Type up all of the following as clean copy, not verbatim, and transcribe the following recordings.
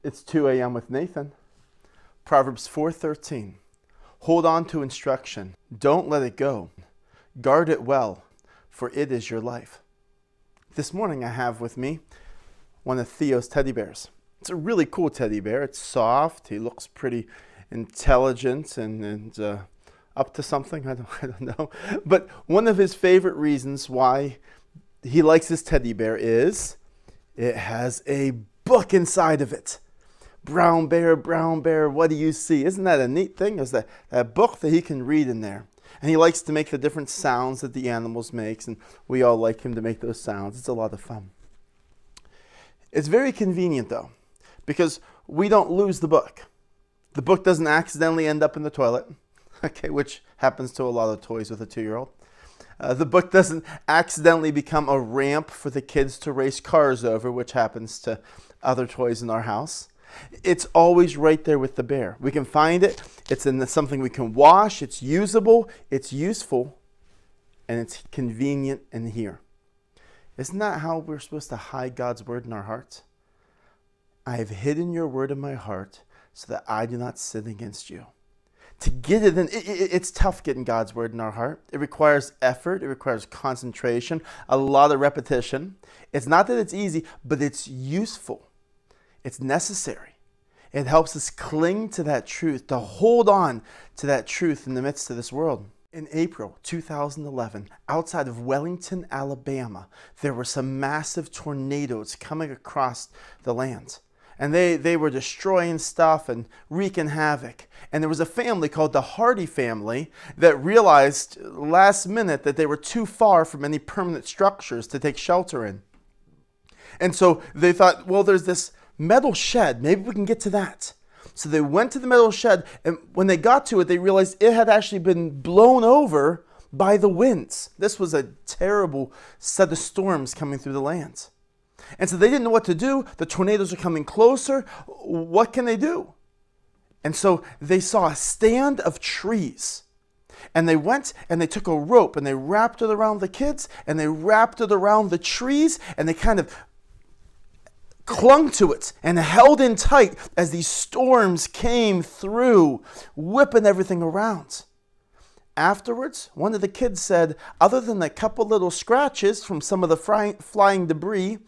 It's 2 a.m. with Nathan. Proverbs 4:13. Hold on to instruction. Don't let it go. Guard it well, for it is your life. This morning I have with me one of Theo's teddy bears. It's a really cool teddy bear. It's soft. He looks pretty intelligent and up to something. I don't know. But one of his favorite reasons why he likes this teddy bear is it has a book inside of it. Brown bear, what do you see? Isn't that a neat thing? There's that book that he can read in there. And he likes to make the different sounds that the animals make, and we all like him to make those sounds. It's a lot of fun. It's very convenient, though, because we don't lose the book. The book doesn't accidentally end up in the toilet, okay, which happens to a lot of toys with a 2-year-old. The book doesn't accidentally become a ramp for the kids to race cars over, which happens to other toys in our house. It's always right there with the bear. We can find it. It's in something we can wash. It's usable. It's useful. And it's convenient in here. Isn't that how we're supposed to hide God's word in our hearts? I have hidden your word in my heart so that I do not sin against you. To get it in, it's tough getting God's word in our heart. It requires effort. It requires concentration, a lot of repetition. It's not that it's easy, but it's useful. It's necessary. It helps us cling to that truth, to hold on to that truth in the midst of this world. In April 2011, outside of Wellington, Alabama, there were some massive tornadoes coming across the land. And they were destroying stuff and wreaking havoc. And there was a family called the Hardy family that realized last minute that they were too far from any permanent structures to take shelter in. And so they thought, well, there's this metal shed. Maybe we can get to that. So they went to the metal shed, and when they got to it, they realized it had actually been blown over by the winds. This was a terrible set of storms coming through the land. And so they didn't know what to do. The tornadoes are coming closer. What can they do? And so they saw a stand of trees. And they went and they took a rope and they wrapped it around the kids and they wrapped it around the trees and they kind of clung to it and held in tight as these storms came through, whipping everything around. Afterwards, one of the kids said, other than a couple little scratches from some of the flying debris,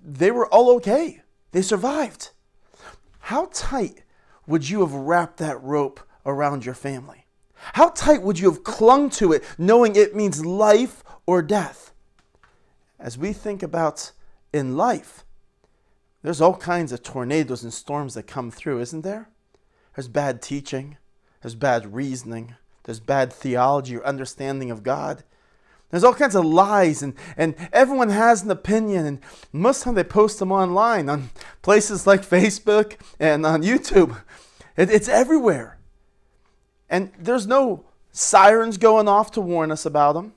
they were all okay. They survived. How tight would you have wrapped that rope around your family? How tight would you have clung to it, knowing it means life or death? As we think about in life, there's all kinds of tornadoes and storms that come through, isn't there? There's bad teaching. There's bad reasoning. There's bad theology or understanding of God. There's all kinds of lies, and everyone has an opinion, and most of the time they post them online on places like Facebook and on YouTube. It's everywhere. And there's no sirens going off to warn us about them.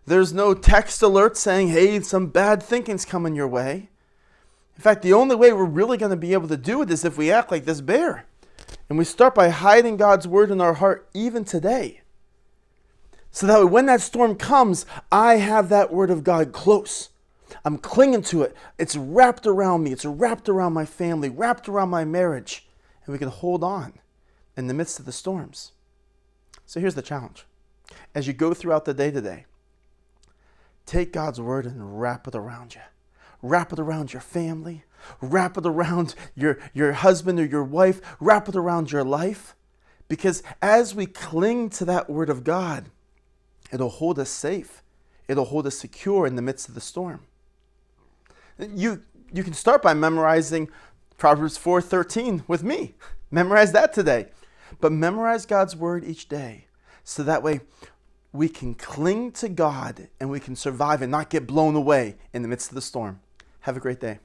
There's no text alert saying, hey, some bad thinking's coming your way. In fact, the only way we're really going to be able to do it is if we act like this bear. And we start by hiding God's word in our heart even today. So that when that storm comes, I have that word of God close. I'm clinging to it. It's wrapped around me. It's wrapped around my family, wrapped around my marriage. And we can hold on in the midst of the storms. So here's the challenge. As you go throughout the day today, take God's word and wrap it around you. Wrap it around your family. Wrap it around your husband or your wife. Wrap it around your life. Because as we cling to that word of God, it'll hold us safe. It'll hold us secure in the midst of the storm. You can start by memorizing Proverbs 4:13 with me. Memorize that today. But memorize God's word each day. So that way we can cling to God and we can survive and not get blown away in the midst of the storm. Have a great day.